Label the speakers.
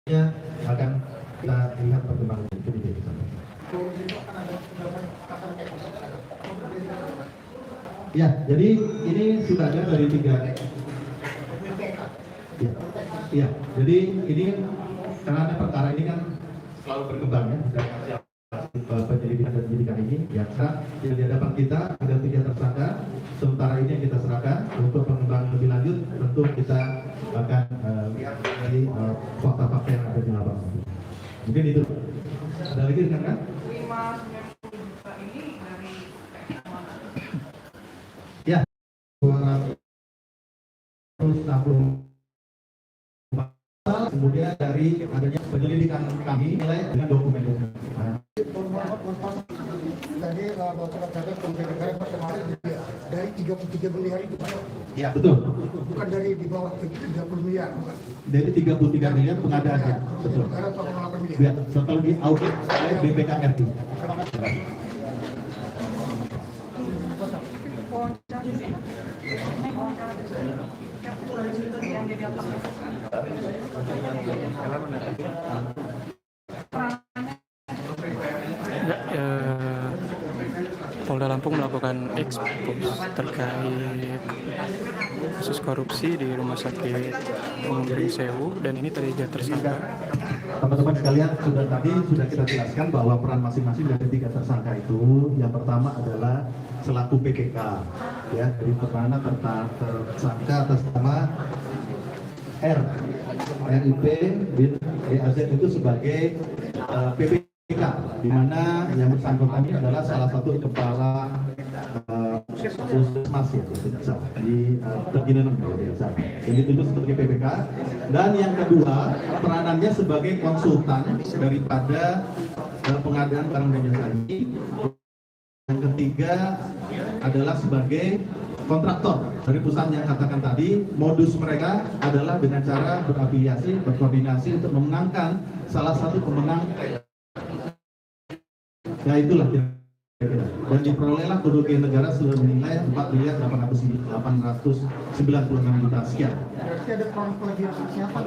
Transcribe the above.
Speaker 1: akan kita lihat perkembangan itu. Ya, jadi ini sudah ada dari tiga. Ya, jadi ini karena perkara ini kan selalu berkembang ya, penyelidikan dan penyidikan ini. Ya, yang di hadapan kita ada 3 tersangka. Sementara ini yang kita serahkan untuk pengembangan lebih lanjut, tentu kita akan lihat dari fakta-fakta yang ada di lapangan. Mungkin itu. Ada lagi kan?
Speaker 2: 590 juta ini dari mana?
Speaker 1: Ya, 260. Kemudian dari adanya penyelidikan kami mulai dengan dokumen.
Speaker 3: Tadi Bapak catat pembicaraan kemarin dari 33 miliar itu Pak.
Speaker 1: Ya, betul.
Speaker 3: Bukan dari di bawah 30 miliar. Bukan.
Speaker 1: Dari 33 miliar pengadaannya. Betul. Ya, setelah di audit oleh BPK RI.
Speaker 4: Polda Lampung melakukan ekspos terkait kasus korupsi di Rumah Sakit Pengumbring Sewu, dan ini terlihat tersangka.
Speaker 1: Teman-teman sekalian, sudah kita jelaskan bahwa peran masing-masing dari 3 tersangka itu, yang pertama adalah selaku PKK, ya, dari pertama tersangka atas nama RIP bin EAZ itu sebagai PPK, di mana yang bersangkutan ini adalah salah satu kepala puskesmas ya, di Tergineneng yang dituntut sebagai PPK. Dan yang kedua, peranannya sebagai konsultan daripada pengadaan barang dan jasa ini. Yang ketiga adalah sebagai kontraktor dari perusahaan yang katakan tadi. Modus mereka adalah dengan cara berafiliasi, berkoordinasi untuk memenangkan salah satu pemenang. Ya itulah kira-kira. Dan diperolehlah kerugian negara senilai 4.896 juta sekian.
Speaker 3: Berarti ada peran pelajar siapa?